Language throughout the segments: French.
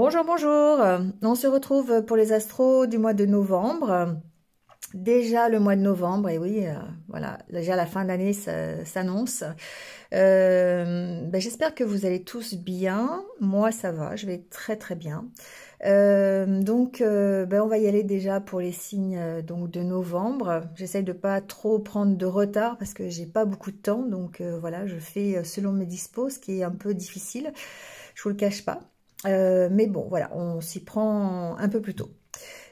Bonjour, bonjour. On se retrouve pour les astros du mois de novembre. Déjà le mois de novembre, et oui, voilà, déjà la fin d'année s'annonce. J'espère que vous allez tous bien. Moi, ça va, je vais très très bien. On va y aller déjà pour les signes donc de novembre. J'essaye de pas trop prendre de retard parce que j'ai pas beaucoup de temps. Donc voilà, je fais selon mes dispos, ce qui est un peu difficile. Je vous le cache pas. Mais bon, voilà, on s'y prend un peu plus tôt.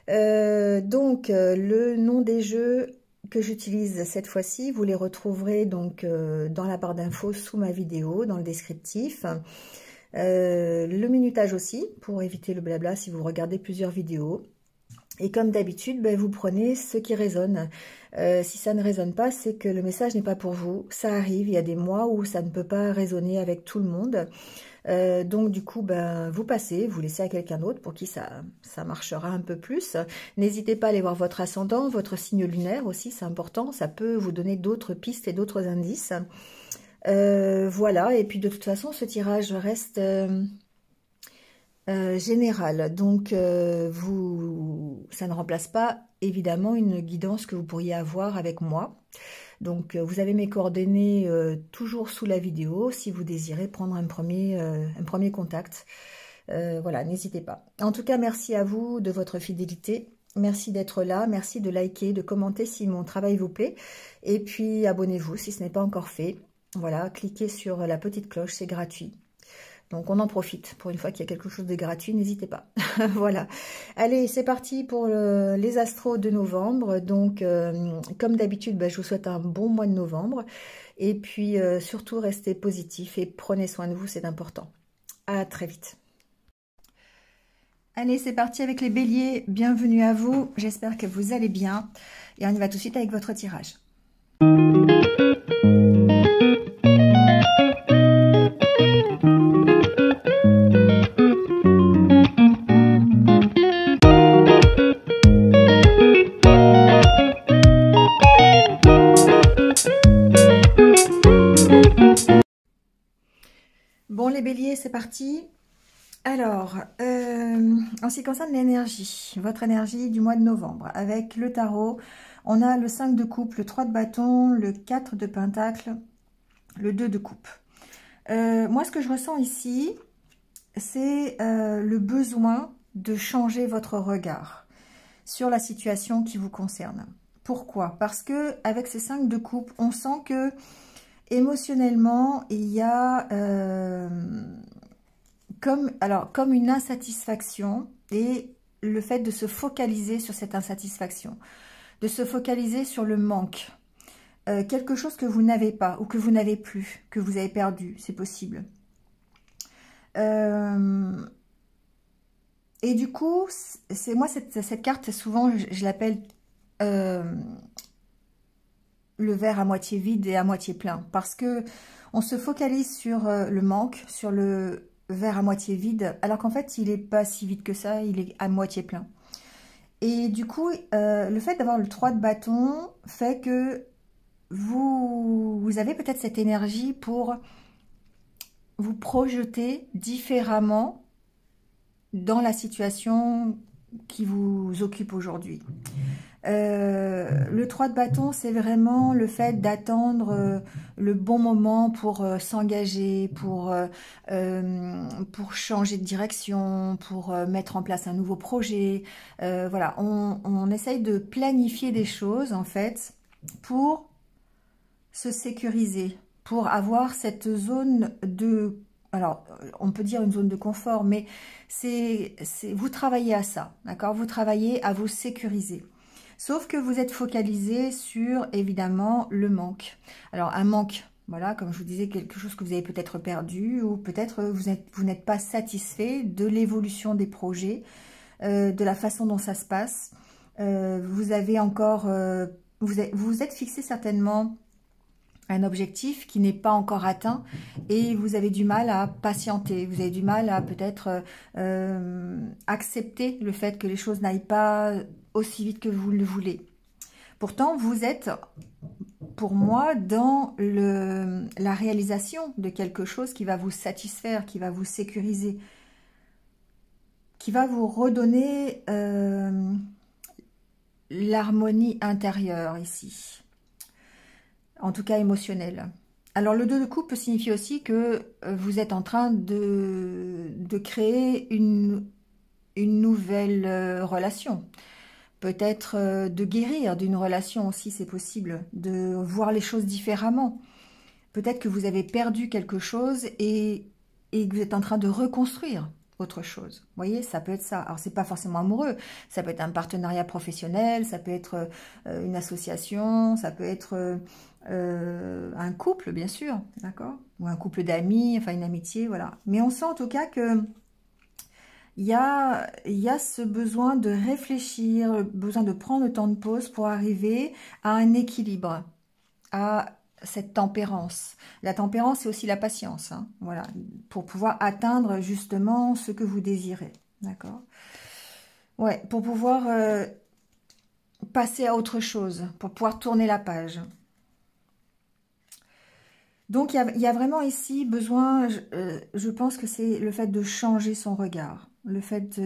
Le nom des jeux que j'utilise cette fois-ci, vous les retrouverez donc dans la barre d'infos sous ma vidéo, dans le descriptif. Le minutage aussi, pour éviter le blabla si vous regardez plusieurs vidéos. Et comme d'habitude, vous prenez ce qui résonne. Si ça ne résonne pas, c'est que le message n'est pas pour vous. Ça arrive, il y a des mois où ça ne peut pas résonner avec tout le monde. Donc du coup, vous passez, vous laissez à quelqu'un d'autre pour qui ça marchera un peu plus. N'hésitez pas à aller voir votre ascendant, votre signe lunaire aussi, c'est important. Ça peut vous donner d'autres pistes et d'autres indices. Voilà, et puis de toute façon, ce tirage reste général. Donc, ça ne remplace pas évidemment une guidance que vous pourriez avoir avec moi. Donc, vous avez mes coordonnées toujours sous la vidéo si vous désirez prendre un premier contact. Voilà, n'hésitez pas. En tout cas, merci à vous de votre fidélité. Merci d'être là. Merci de liker, de commenter si mon travail vous plaît. Et puis, abonnez-vous si ce n'est pas encore fait. Voilà, cliquez sur la petite cloche, c'est gratuit. Donc, on en profite. Pour une fois qu'il y a quelque chose de gratuit, n'hésitez pas. Voilà. Allez, c'est parti pour les astros de novembre. Donc, comme d'habitude, je vous souhaite un bon mois de novembre. Et puis, surtout, restez positifs et prenez soin de vous, c'est important. À très vite. Allez, c'est parti avec les béliers. Bienvenue à vous. J'espère que vous allez bien. Et on y va tout de suite avec votre tirage. Bon, les béliers, c'est parti. Alors, en ce qui concerne l'énergie, votre énergie du mois de novembre, avec le tarot, on a le 5 de coupe, le 3 de bâton, le 4 de pentacle, le 2 de coupe. Moi, ce que je ressens ici, c'est le besoin de changer votre regard sur la situation qui vous concerne. Pourquoi? Parce que avec ces 5 de coupe, on sent que émotionnellement, il y a comme une insatisfaction et le fait de se focaliser sur cette insatisfaction, de se focaliser sur le manque. Quelque chose que vous n'avez pas ou que vous n'avez plus, que vous avez perdu, c'est possible. Et du coup, moi, cette carte, souvent, je l'appelle le verre à moitié vide et à moitié plein. Parce que on se focalise sur le manque, sur le verre à moitié vide, alors qu'en fait, il n'est pas si vide que ça, il est à moitié plein. Et du coup, le fait d'avoir le 3 de bâton fait que vous avez peut-être cette énergie pour vous projeter différemment dans la situation qui vous occupe aujourd'hui. Le 3 de bâton, c'est vraiment le fait d'attendre le bon moment pour s'engager, pour changer de direction, pour mettre en place un nouveau projet. Voilà, on essaye de planifier des choses, en fait, pour se sécuriser, pour avoir cette zone de... Alors, on peut dire une zone de confort, mais vous travaillez à ça, d'accord? Vous travaillez à vous sécuriser. Sauf que vous êtes focalisé sur, évidemment, le manque. Alors, un manque, voilà, comme je vous disais, quelque chose que vous avez peut-être perdu, ou peut-être vous n'êtes pas satisfait de l'évolution des projets, de la façon dont ça se passe. Vous avez encore... vous vous êtes fixé certainement un objectif qui n'est pas encore atteint et vous avez du mal à patienter, vous avez du mal à peut-être accepter le fait que les choses n'aillent pas aussi vite que vous le voulez. Pourtant, vous êtes, pour moi, dans la réalisation de quelque chose qui va vous satisfaire, qui va vous sécuriser. qui va vous redonner l'harmonie intérieure ici. En tout cas émotionnelle. Alors le 2 de coupe peut signifier aussi que vous êtes en train de créer une nouvelle relation. Peut-être de guérir d'une relation aussi, c'est possible. De voir les choses différemment. Peut-être que vous avez perdu quelque chose et que vous êtes en train de reconstruire autre chose. Vous voyez, ça peut être ça. Alors, c'est pas forcément amoureux. Ça peut être un partenariat professionnel, ça peut être une association, ça peut être un couple, bien sûr, d'accord? Ou un couple d'amis, enfin une amitié, voilà. Mais on sent en tout cas que il y a ce besoin de réfléchir, le besoin de prendre le temps de pause pour arriver à un équilibre, à cette tempérance. La tempérance, c'est aussi la patience, hein, voilà, pour pouvoir atteindre justement ce que vous désirez, d'accord? Ouais, pour pouvoir passer à autre chose, pour pouvoir tourner la page. Donc, il y a vraiment ici besoin, je pense que c'est le fait de changer son regard, le fait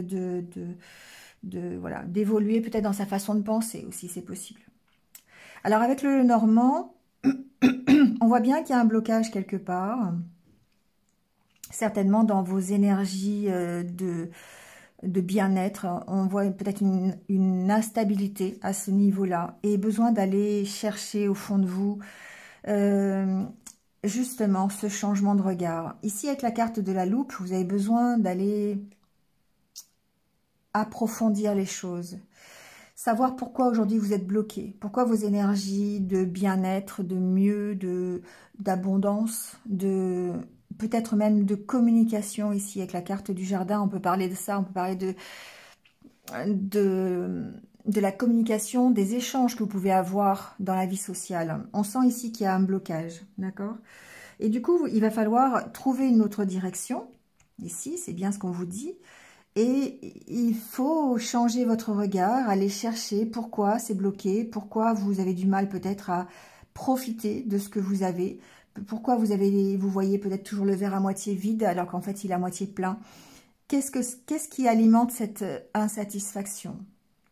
voilà, d'évoluer peut-être dans sa façon de penser aussi, c'est possible. Alors, avec le Normand, on voit bien qu'il y a un blocage quelque part, certainement dans vos énergies de bien-être. On voit peut-être une instabilité à ce niveau-là et besoin d'aller chercher au fond de vous justement ce changement de regard. Ici, avec la carte de la loupe, vous avez besoin d'aller approfondir les choses. Savoir pourquoi aujourd'hui vous êtes bloqué, pourquoi vos énergies de bien-être, de mieux, d'abondance, de peut-être même de communication ici avec la carte du jardin, on peut parler de ça, on peut parler de la communication, des échanges que vous pouvez avoir dans la vie sociale. On sent ici qu'il y a un blocage, d'accord? Et du coup, il va falloir trouver une autre direction. Ici, c'est bien ce qu'on vous dit. Et il faut changer votre regard, aller chercher pourquoi c'est bloqué, pourquoi vous avez du mal peut-être à profiter de ce que vous avez, pourquoi vous voyez peut-être toujours le verre à moitié vide alors qu'en fait il est à moitié plein. Qu'est-ce qui alimente cette insatisfaction?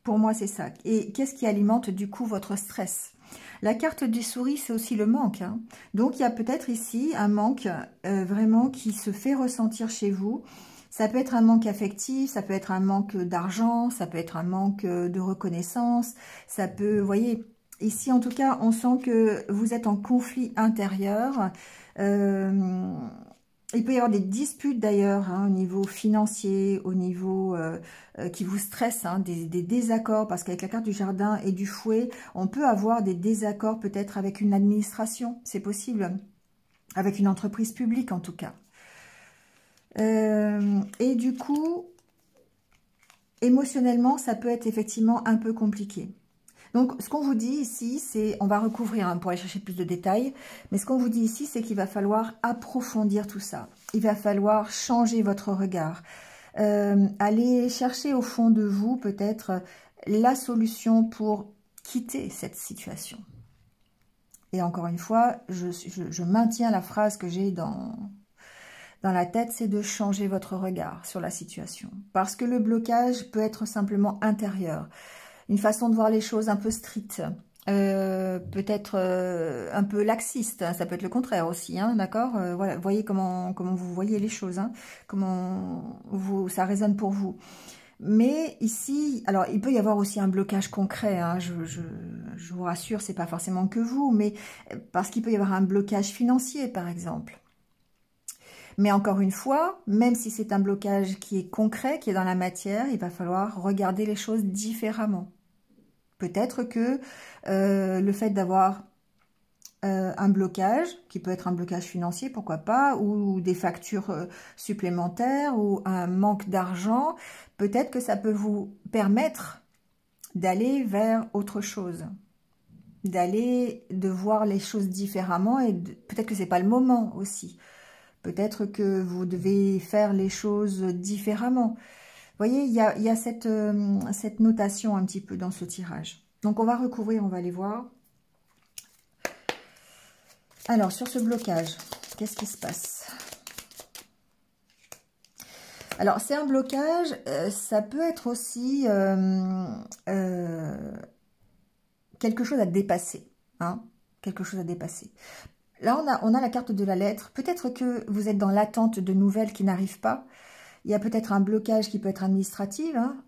Pour moi, c'est ça. Et qu'est-ce qui alimente du coup votre stress? La carte du souris, c'est aussi le manque, hein. Donc, il y a peut-être ici un manque vraiment qui se fait ressentir chez vous. Ça peut être un manque affectif, ça peut être un manque d'argent, ça peut être un manque de reconnaissance. Ça peut, vous voyez, ici en tout cas, on sent que vous êtes en conflit intérieur. Il peut y avoir des disputes d'ailleurs hein, au niveau financier, au niveau qui vous stresse, hein, des désaccords, parce qu'avec la carte du jardin et du fouet, on peut avoir des désaccords peut-être avec une administration, c'est possible, avec une entreprise publique en tout cas. Et du coup, émotionnellement, ça peut être effectivement un peu compliqué. Donc, ce qu'on vous dit ici, c'est, on va recouvrir hein, pour aller chercher plus de détails, mais ce qu'on vous dit ici, c'est qu'il va falloir approfondir tout ça. Il va falloir changer votre regard. Aller chercher au fond de vous, peut-être, la solution pour quitter cette situation. Et encore une fois, je maintiens la phrase que j'ai dans la tête, c'est de changer votre regard sur la situation. Parce que le blocage peut être simplement intérieur. Une façon de voir les choses un peu stricte, peut-être un peu laxiste, hein, ça peut être le contraire aussi, hein, d'accord, voilà, voyez comment vous voyez les choses, hein, comment ça résonne pour vous. Mais ici, alors il peut y avoir aussi un blocage concret, hein, je vous rassure, c'est pas forcément que vous, mais parce qu'il peut y avoir un blocage financier par exemple. Mais encore une fois, même si c'est un blocage qui est concret, qui est dans la matière, il va falloir regarder les choses différemment. Peut-être que le fait d'avoir un blocage, qui peut être un blocage financier, pourquoi pas, ou des factures supplémentaires, ou un manque d'argent, peut-être que ça peut vous permettre d'aller vers autre chose, de voir les choses différemment, et peut-être que c'est pas le moment aussi. Peut-être que vous devez faire les choses différemment. Vous voyez, il y a cette notation un petit peu dans ce tirage. Donc, on va recouvrir, on va aller voir. Alors, sur ce blocage, qu'est-ce qui se passe? Alors, c'est un blocage, ça peut être aussi quelque chose à dépasser, hein, quelque chose à dépasser. Là, on a la carte de la lettre. Peut-être que vous êtes dans l'attente de nouvelles qui n'arrivent pas. Il y a peut-être un blocage qui peut être administratif, hein,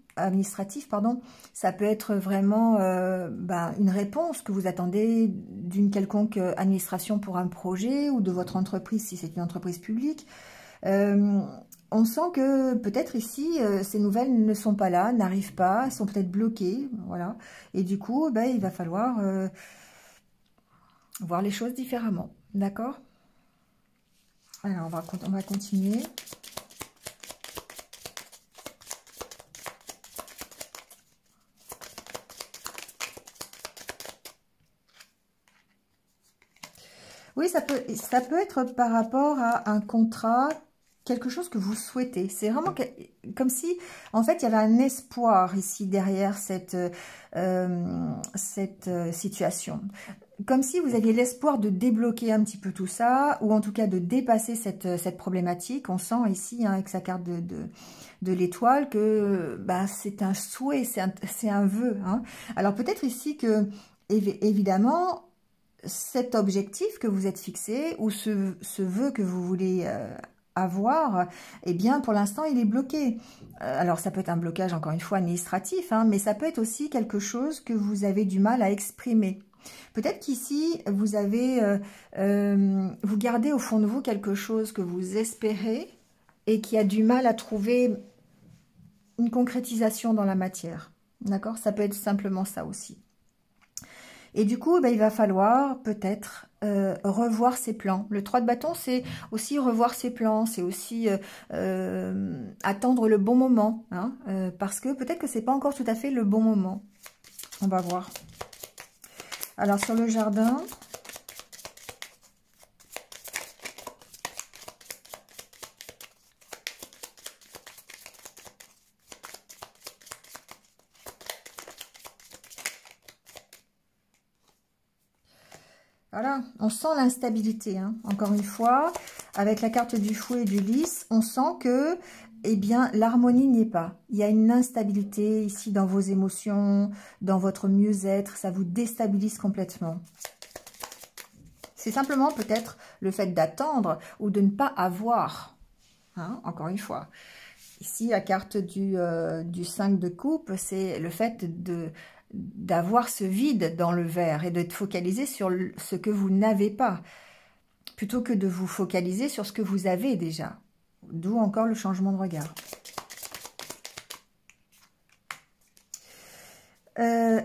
pardon. Ça peut être vraiment une réponse que vous attendez d'une quelconque administration pour un projet ou de votre entreprise si c'est une entreprise publique. On sent que peut-être ici, ces nouvelles ne sont pas là, n'arrivent pas, sont peut-être bloquées, voilà. Et du coup, il va falloir voir les choses différemment, d'accord? Alors, on va continuer. Oui, ça peut être par rapport à un contrat, quelque chose que vous souhaitez. C'est vraiment comme si, en fait, il y avait un espoir ici derrière cette situation. Comme si vous aviez l'espoir de débloquer un petit peu tout ça, ou en tout cas de dépasser cette problématique. On sent ici, hein, avec sa carte de l'étoile, que c'est un souhait, c'est un vœu. Hein. Alors peut-être ici que, évidemment, cet objectif que vous êtes fixé, ou ce vœu que vous voulez avoir, eh bien, pour l'instant, il est bloqué. Alors, ça peut être un blocage, encore une fois, administratif, hein, mais ça peut être aussi quelque chose que vous avez du mal à exprimer. Peut-être qu'ici, vous avez, vous gardez au fond de vous quelque chose que vous espérez et qui a du mal à trouver une concrétisation dans la matière. D'accord? Ça peut être simplement ça aussi. Et du coup, il va falloir peut-être revoir ses plans. Le 3 de bâton, c'est aussi revoir ses plans, c'est aussi attendre le bon moment, hein, parce que peut-être que c'est pas encore tout à fait le bon moment. On va voir. Alors, sur le jardin... Voilà, on sent l'instabilité, hein. Encore une fois, avec la carte du fou et du lys, on sent que, eh bien, l'harmonie n'y est pas. Il y a une instabilité ici dans vos émotions, dans votre mieux-être, ça vous déstabilise complètement. C'est simplement peut-être le fait d'attendre ou de ne pas avoir, hein, encore une fois. Ici, la carte du 5 de coupe, c'est le fait d'avoir ce vide dans le verre et d'être focalisé sur ce que vous n'avez pas, plutôt que de vous focaliser sur ce que vous avez déjà. D'où encore le changement de regard.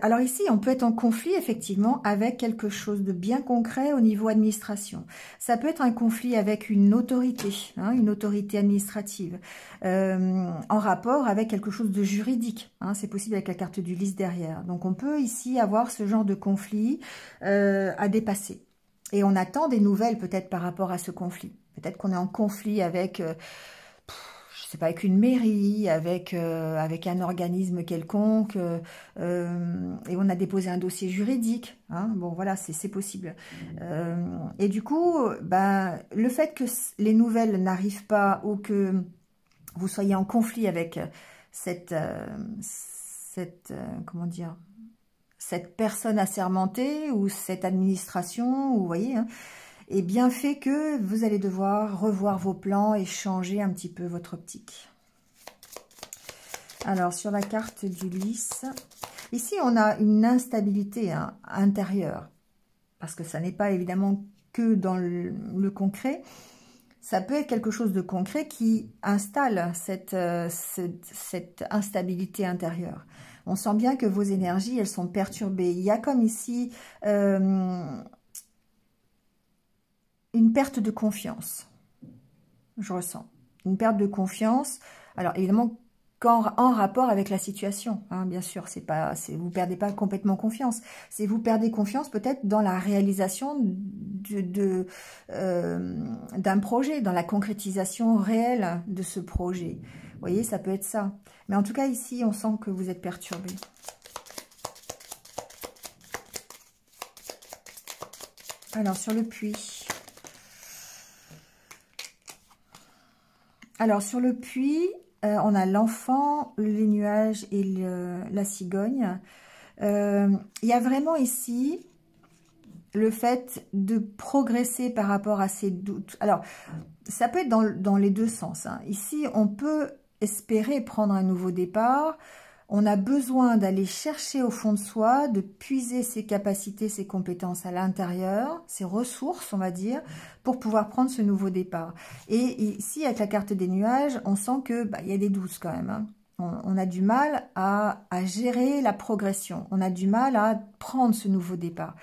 Alors ici, on peut être en conflit effectivement avec quelque chose de bien concret au niveau administration. Ça peut être un conflit avec une autorité, hein, une autorité administrative, en rapport avec quelque chose de juridique. Hein, c'est possible avec la carte du lys derrière. Donc on peut ici avoir ce genre de conflit à dépasser. Et on attend des nouvelles peut-être par rapport à ce conflit. Peut-être qu'on est en conflit avec... je sais pas, avec une mairie, avec un organisme quelconque, et on a déposé un dossier juridique. Hein, bon, voilà, c'est possible. Et du coup, le fait que les nouvelles n'arrivent pas ou que vous soyez en conflit avec comment dire, cette personne assermentée ou cette administration, vous voyez, hein, et bien fait que vous allez devoir revoir vos plans et changer un petit peu votre optique. Alors, sur la carte du lys, ici, on a une instabilité, hein, intérieure, parce que ça n'est pas évidemment que dans le concret. Ça peut être quelque chose de concret qui installe cette instabilité intérieure. On sent bien que vos énergies, elles sont perturbées. Il y a comme ici... une perte de confiance, je ressens. Une perte de confiance, alors évidemment, en rapport avec la situation, hein, bien sûr, vous perdez pas complètement confiance, c'est vous perdez confiance peut-être dans la réalisation d'un projet, dans la concrétisation réelle de ce projet. Vous voyez, ça peut être ça. Mais en tout cas, ici, on sent que vous êtes perturbé. Alors, sur le puits... Alors, sur le puits, on a l'enfant, les nuages et la cigogne. Il y a vraiment ici le fait de progresser par rapport à ses doutes. Alors, ça peut être dans les deux sens, hein. Ici, on peut espérer prendre un nouveau départ. On a besoin d'aller chercher au fond de soi, de puiser ses capacités, ses compétences à l'intérieur, ses ressources, on va dire, pour pouvoir prendre ce nouveau départ. Et ici, avec la carte des nuages, on sent que y a des doutes quand même, hein. On a du mal à gérer la progression. On a du mal à prendre ce nouveau départ.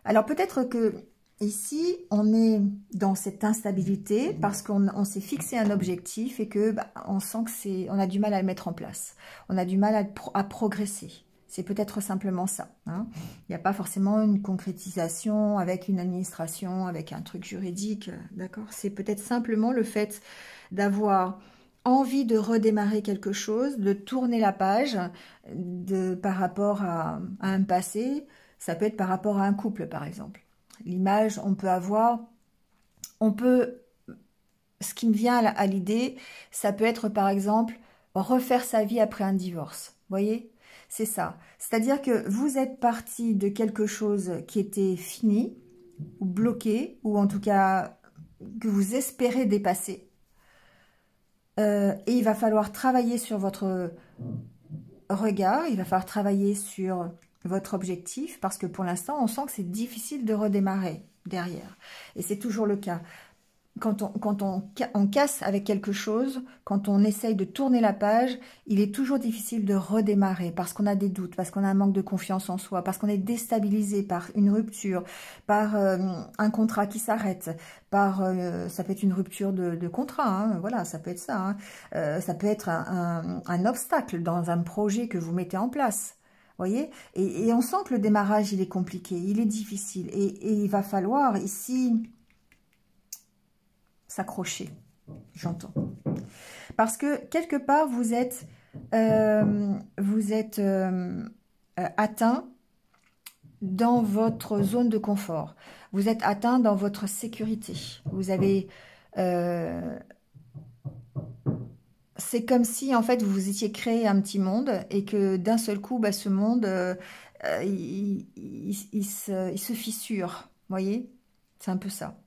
Alors peut-être que ici, on est dans cette instabilité parce qu'on s'est fixé un objectif et que on sent que on a du mal à le mettre en place. On a du mal à progresser. C'est peut-être simplement ça, hein. Il n'y a pas forcément une concrétisation avec une administration, avec un truc juridique, d'accord? C'est peut-être simplement le fait d'avoir envie de redémarrer quelque chose, de tourner la page par rapport à un passé. Ça peut être par rapport à un couple, par exemple. L'image, on peut avoir, ce qui me vient à l'idée, ça peut être par exemple refaire sa vie après un divorce. Vous voyez? C'est ça. C'est-à-dire que vous êtes parti de quelque chose qui était fini, ou bloqué, ou en tout cas que vous espérez dépasser. Et il va falloir travailler sur votre regard, il va falloir travailler sur votre objectif, parce que pour l'instant, on sent que c'est difficile de redémarrer derrière. Et c'est toujours le cas. Quand on casse avec quelque chose, quand on essaye de tourner la page, il est toujours difficile de redémarrer, parce qu'on a des doutes, parce qu'on a un manque de confiance en soi, parce qu'on est déstabilisé par une rupture, par un contrat qui s'arrête, par ça peut être une rupture de contrat, hein, voilà, ça peut être ça, hein. Ça peut être un obstacle dans un projet que vous mettez en place. Voyez, et on sent que le démarrage, il est compliqué, il est difficile. Et il va falloir ici s'accrocher, j'entends. Parce que quelque part, vous êtes atteint dans votre zone de confort. Vous êtes atteint dans votre sécurité. Vous avez... c'est comme si, en fait, vous vous étiez créé un petit monde et que d'un seul coup, ce monde, il se fissure. Vous voyez? C'est un peu ça.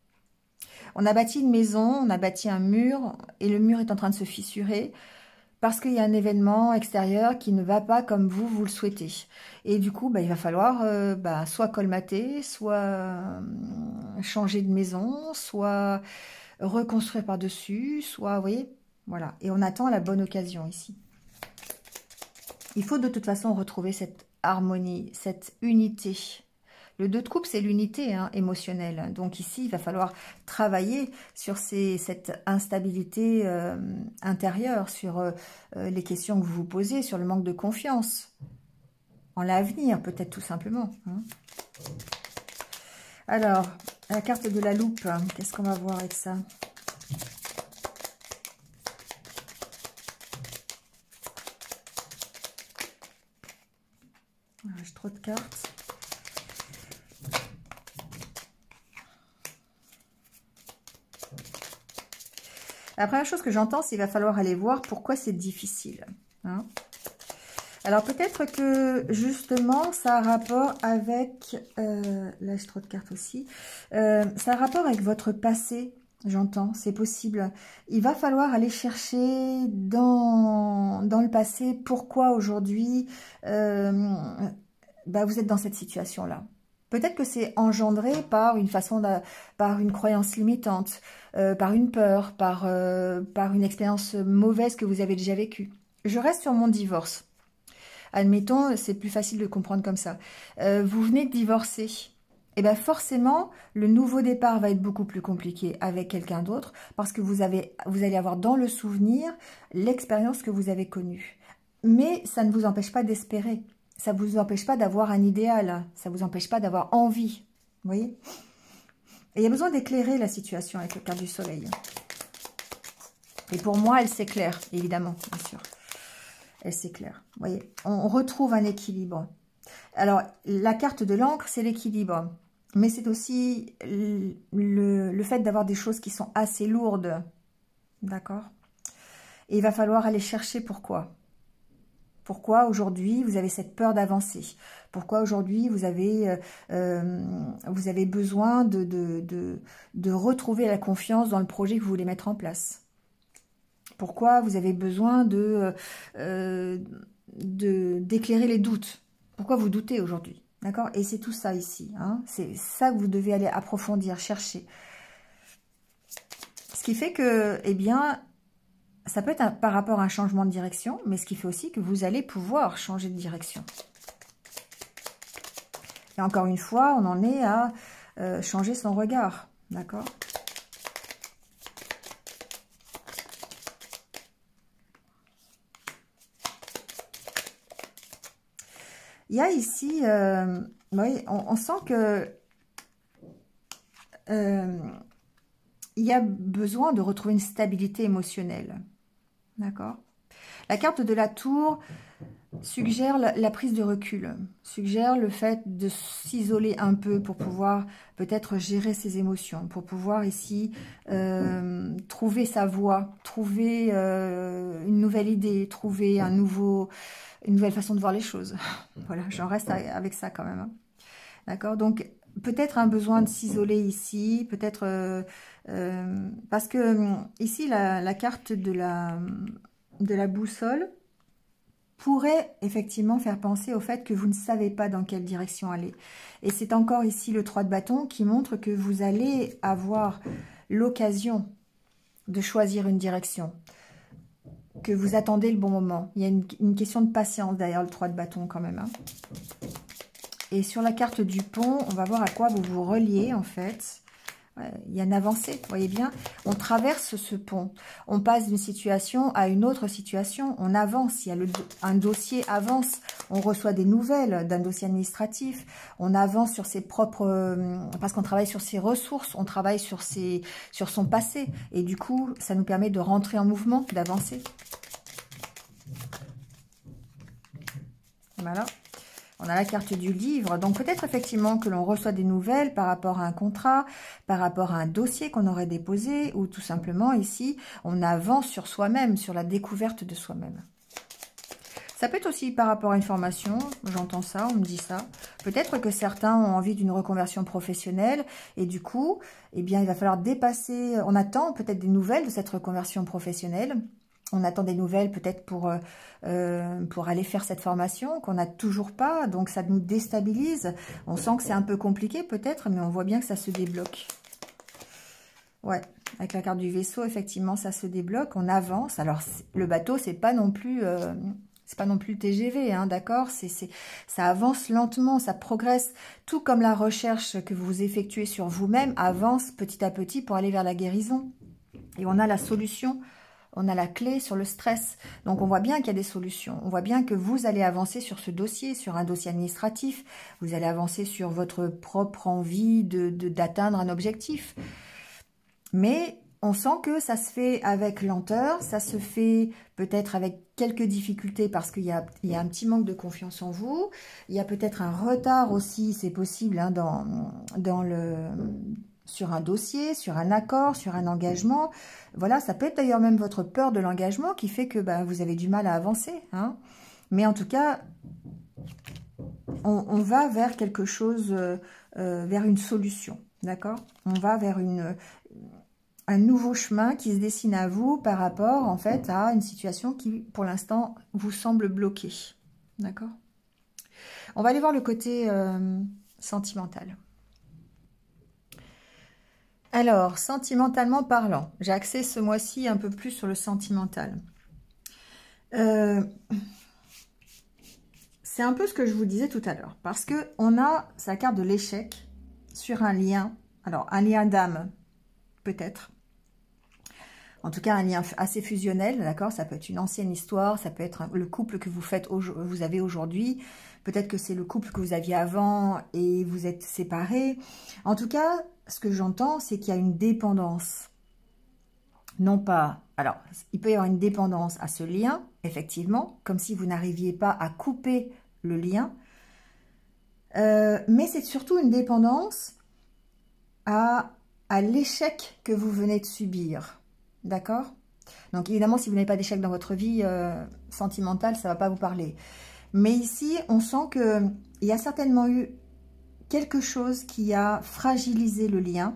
On a bâti une maison, on a bâti un mur et le mur est en train de se fissurer parce qu'il y a un événement extérieur qui ne va pas comme vous le souhaitez. Et du coup, il va falloir soit colmater, soit changer de maison, soit reconstruire par-dessus, soit, vous voyez? Voilà, et on attend la bonne occasion ici. Il faut de toute façon retrouver cette harmonie, cette unité. Le 2 de coupe, c'est l'unité émotionnelle. Donc ici, il va falloir travailler sur cette instabilité intérieure, sur les questions que vous vous posez, sur le manque de confiance en l'avenir, peut-être tout simplement, hein. Alors, la carte de la loupe, qu'est-ce qu'on va voir avec ça ? J'ai trop de cartes. La première chose que j'entends, c'est qu'il va falloir aller voir pourquoi c'est difficile, hein. Alors peut-être que justement ça a rapport avec, là j'ai trop de cartes aussi, ça a rapport avec votre passé, j'entends, c'est possible. Il va falloir aller chercher dans le passé pourquoi aujourd'hui vous êtes dans cette situation-là. Peut-être que c'est engendré par une par une croyance limitante, par une peur, par une expérience mauvaise que vous avez déjà vécue. Je reste sur mon divorce. Admettons, c'est plus facile de comprendre comme ça. Vous venez de divorcer. Et bien forcément, le nouveau départ va être beaucoup plus compliqué avec quelqu'un d'autre parce que vous allez avoir dans le souvenir l'expérience que vous avez connue. Mais ça ne vous empêche pas d'espérer. Ça ne vous empêche pas d'avoir un idéal. Ça ne vous empêche pas d'avoir envie. Vous voyez? Et il y a besoin d'éclairer la situation avec le carte du soleil. Et pour moi, elle s'éclaire, évidemment, bien sûr. Elle s'éclaire. Vous voyez? On retrouve un équilibre. Alors, la carte de l'encre, c'est l'équilibre. Mais c'est aussi le fait d'avoir des choses qui sont assez lourdes. D'accord? Et il va falloir aller chercher pourquoi. Pourquoi aujourd'hui vous avez cette peur d'avancer? Pourquoi aujourd'hui vous avez besoin de retrouver la confiance dans le projet que vous voulez mettre en place? Pourquoi vous avez besoin d'éclairer les doutes? Pourquoi vous doutez aujourd'hui? D'accord? Et c'est tout ça ici. Hein? C'est ça que vous devez aller approfondir, chercher. Ce qui fait que, eh bien, ça peut être par rapport à un changement de direction, mais ce qui fait aussi que vous allez pouvoir changer de direction. Et encore une fois, on en est à changer son regard. D'accord? Il y a ici, oui, on sent que il y a besoin de retrouver une stabilité émotionnelle. D'accord? La carte de la tour suggère la prise de recul, suggère le fait de s'isoler un peu pour pouvoir peut-être gérer ses émotions, pour pouvoir ici trouver sa voie, trouver une nouvelle idée, trouver une nouvelle façon de voir les choses. Voilà, j'en reste avec ça quand même. Hein. D'accord? Donc, peut-être un besoin de s'isoler ici, peut-être parce que ici, la carte de la boussole pourrait effectivement faire penser au fait que vous ne savez pas dans quelle direction aller. Et c'est encore ici le 3 de bâton qui montre que vous allez avoir l'occasion de choisir une direction, que vous attendez le bon moment. Il y a une question de patience derrière le 3 de bâton quand même. Hein. Et sur la carte du pont, on va voir à quoi vous vous reliez en fait. Il y a une avancée, vous voyez bien. On traverse ce pont. On passe d'une situation à une autre situation. On avance. Il y a un dossier avance. On reçoit des nouvelles d'un dossier administratif. On avance sur ses propres... parce qu'on travaille sur ses ressources. On travaille sur son passé. Et du coup, ça nous permet de rentrer en mouvement, d'avancer. Voilà. On a la carte du livre, donc peut-être effectivement que l'on reçoit des nouvelles par rapport à un contrat, par rapport à un dossier qu'on aurait déposé, ou tout simplement ici, on avance sur soi-même, sur la découverte de soi-même. Ça peut être aussi par rapport à une formation, j'entends ça, on me dit ça. Peut-être que certains ont envie d'une reconversion professionnelle, et du coup, eh bien, il va falloir dépasser, on attend peut-être des nouvelles de cette reconversion professionnelle. On attend des nouvelles peut-être pour aller faire cette formation qu'on n'a toujours pas. Donc, ça nous déstabilise. On sent que c'est un peu compliqué peut-être, mais on voit bien que ça se débloque. Ouais, avec la carte du vaisseau, effectivement, ça se débloque. On avance. Alors, le bateau, c'est pas non plus le TGV, hein, d'accord? Ça avance lentement, ça progresse. Tout comme la recherche que vous effectuez sur vous-même avance petit à petit pour aller vers la guérison. Et on a la solution. On a la clé sur le stress. Donc, on voit bien qu'il y a des solutions. On voit bien que vous allez avancer sur ce dossier, sur un dossier administratif. Vous allez avancer sur votre propre envie d'atteindre un objectif. Mais on sent que ça se fait avec lenteur. Ça se fait peut-être avec quelques difficultés parce qu'il y a un petit manque de confiance en vous. Il y a peut-être un retard aussi, c'est possible, hein, sur un dossier, sur un accord, sur un engagement. Voilà, ça peut être d'ailleurs même votre peur de l'engagement qui fait que vous avez du mal à avancer. Hein. Mais en tout cas, on va vers quelque chose, vers une solution. D'accord? On va vers un nouveau chemin qui se dessine à vous par rapport en fait à une situation qui, pour l'instant, vous semble bloquée. D'accord? On va aller voir le côté sentimental. Alors, sentimentalement parlant, j'ai axé ce mois-ci un peu plus sur le sentimental. C'est un peu ce que je vous disais tout à l'heure, parce que on a sa carte de l'échec sur un lien, alors un lien d'âme, peut-être. En tout cas, un lien assez fusionnel, d'accord? Ça peut être une ancienne histoire, ça peut être le couple que vous avez aujourd'hui. Peut-être que c'est le couple que vous aviez avant et vous êtes séparés. En tout cas, ce que j'entends, c'est qu'il y a une dépendance. Non pas... Alors, il peut y avoir une dépendance à ce lien, effectivement, comme si vous n'arriviez pas à couper le lien. Mais c'est surtout une dépendance à l'échec que vous venez de subir. D'accord? Donc évidemment, si vous n'avez pas d'échec dans votre vie sentimentale, ça ne va pas vous parler. Mais ici, on sent qu'il y a certainement eu quelque chose qui a fragilisé le lien.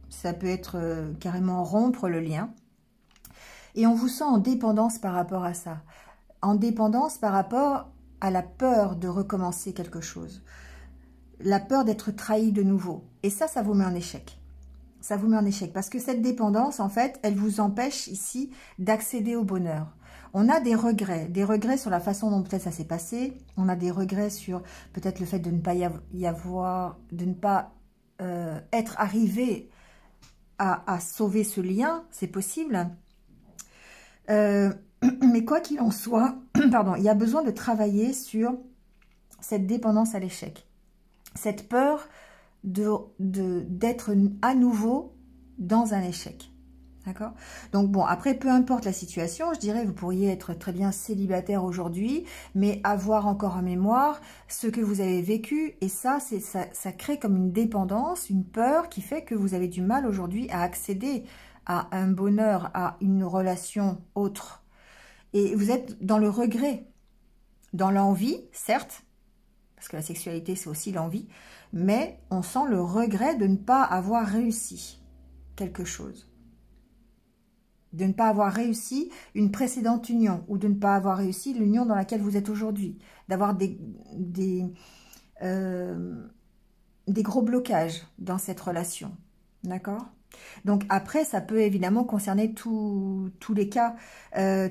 Ça peut être carrément rompre le lien. Et on vous sent en dépendance par rapport à ça. En dépendance par rapport à la peur de recommencer quelque chose. La peur d'être trahi de nouveau. Et ça vous met en échec. Ça vous met en échec. Parce que cette dépendance, en fait, elle vous empêche ici d'accéder au bonheur. On a des regrets sur la façon dont peut-être ça s'est passé. On a des regrets sur peut-être le fait de ne pas de ne pas être arrivé à sauver ce lien. C'est possible. Mais quoi qu'il en soit, pardon, il y a besoin de travailler sur cette dépendance à l'échec. Cette peur d'être à nouveau dans un échec. D'accord? Donc bon, après, peu importe la situation, je dirais, vous pourriez être très bien célibataire aujourd'hui, mais avoir encore en mémoire ce que vous avez vécu, et ça crée comme une dépendance, une peur qui fait que vous avez du mal aujourd'hui à accéder à un bonheur, à une relation autre. Et vous êtes dans le regret, dans l'envie, certes, parce que la sexualité, c'est aussi l'envie, mais on sent le regret de ne pas avoir réussi quelque chose. De ne pas avoir réussi une précédente union, ou de ne pas avoir réussi l'union dans laquelle vous êtes aujourd'hui. D'avoir des gros blocages dans cette relation. D'accord ? Donc après, ça peut évidemment concerner tous les cas,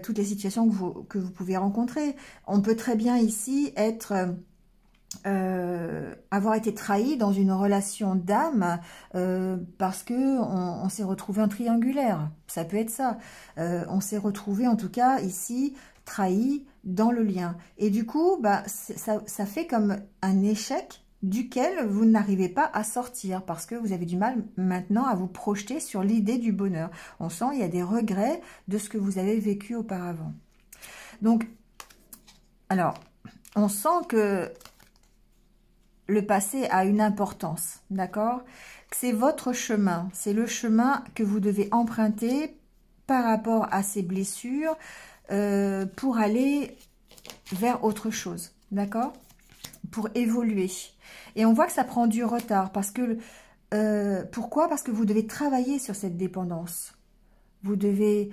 toutes les situations que vous pouvez rencontrer. On peut très bien ici être... avoir été trahi dans une relation d'âme parce que on s'est retrouvé en triangulaire, ça peut être ça, on s'est retrouvé en tout cas ici trahi dans le lien, et du coup bah, ça fait comme un échec duquel vous n'arrivez pas à sortir parce que vous avez du mal maintenant à vous projeter sur l'idée du bonheur. On sent il y a des regrets de ce que vous avez vécu auparavant. Donc alors on sent que le passé a une importance, d'accord? C'est votre chemin, c'est le chemin que vous devez emprunter par rapport à ces blessures pour aller vers autre chose, d'accord? Pour évoluer. Et on voit que ça prend du retard parce que... pourquoi? Parce que vous devez travailler sur cette dépendance. Vous devez...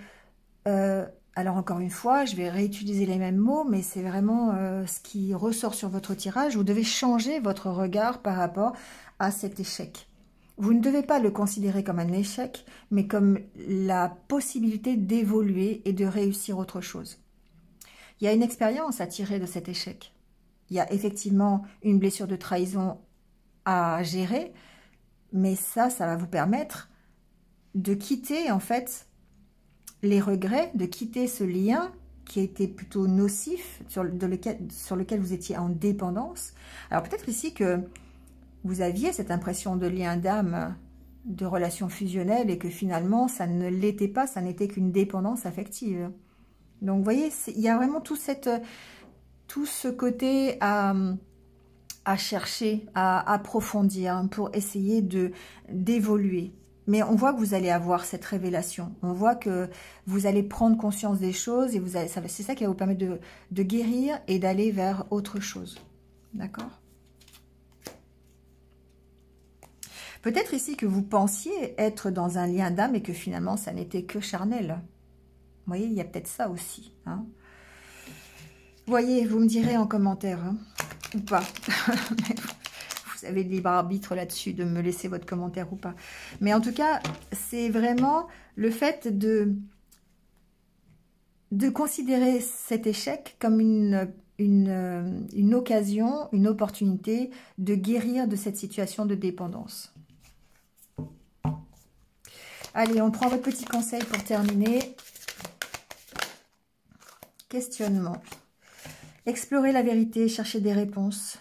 alors encore une fois, je vais réutiliser les mêmes mots, mais c'est vraiment ce qui ressort sur votre tirage. Vous devez changer votre regard par rapport à cet échec. Vous ne devez pas le considérer comme un échec, mais comme la possibilité d'évoluer et de réussir autre chose. Il y a une expérience à tirer de cet échec. Il y a effectivement une blessure de trahison à gérer, mais ça va vous permettre de quitter en fait les regrets, de quitter ce lien qui était plutôt nocif, sur lequel vous étiez en dépendance. Alors peut-être ici que vous aviez cette impression de lien d'âme, de relation fusionnelle, et que finalement ça ne l'était pas, ça n'était qu'une dépendance affective. Donc vous voyez, il y a vraiment tout ce côté à chercher, à approfondir pour essayer d'évoluer. Mais on voit que vous allez avoir cette révélation. On voit que vous allez prendre conscience des choses et c'est ça qui va vous permettre de guérir et d'aller vers autre chose. D'accord? Peut-être ici que vous pensiez être dans un lien d'âme et que finalement ça n'était que charnel. Vous voyez, il y a peut-être ça aussi. Hein. Vous voyez, vous me direz en commentaire, hein, ou pas. Vous avez le libre arbitre là-dessus de me laisser votre commentaire ou pas. Mais en tout cas, c'est vraiment le fait de considérer cet échec comme une occasion, une opportunité de guérir de cette situation de dépendance. Allez, on prend votre petit conseil pour terminer. Questionnement. Explorer la vérité, chercher des réponses.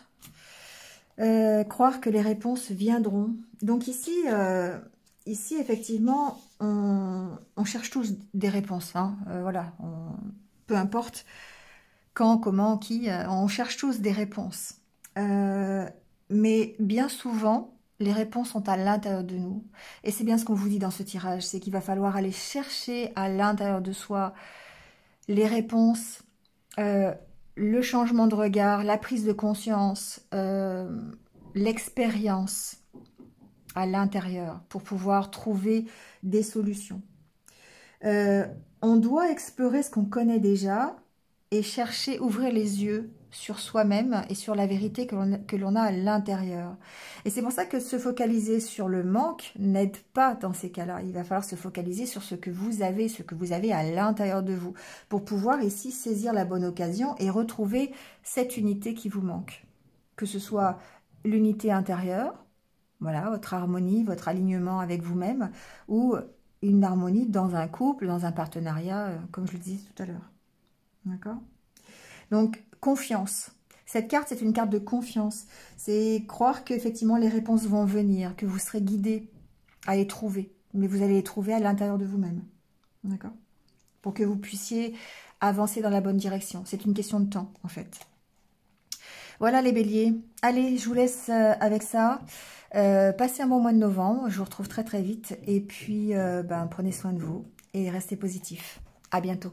Croire que les réponses viendront. Donc ici, effectivement, on cherche tous des réponses. Hein. Voilà, peu importe quand, comment, qui, on cherche tous des réponses. Mais bien souvent, Les réponses sont à l'intérieur de nous. Et c'est bien ce qu'on vous dit dans ce tirage, c'est qu'il va falloir aller chercher à l'intérieur de soi les réponses, le changement de regard, la prise de conscience, l'expérience à l'intérieur pour pouvoir trouver des solutions. On doit explorer ce qu'on connaît déjà et chercher, ouvrir les yeux sur soi-même et sur la vérité que l'on a à l'intérieur. Et c'est pour ça que se focaliser sur le manque n'aide pas dans ces cas-là. Il va falloir se focaliser sur ce que vous avez à l'intérieur de vous, pour pouvoir ici saisir la bonne occasion et retrouver cette unité qui vous manque. Que ce soit l'unité intérieure, voilà, votre harmonie, votre alignement avec vous-même, ou une harmonie dans un couple, dans un partenariat, comme je le disais tout à l'heure. D'accord? Donc, confiance. Cette carte, c'est une carte de confiance. C'est croire qu'effectivement, les réponses vont venir, que vous serez guidé à les trouver. Mais vous allez les trouver à l'intérieur de vous-même. D'accord? Pour que vous puissiez avancer dans la bonne direction. C'est une question de temps, en fait. Voilà les béliers. Allez, je vous laisse avec ça. Passez un bon mois de novembre. Je vous retrouve très très vite. Et puis, prenez soin de vous et restez positifs. À bientôt.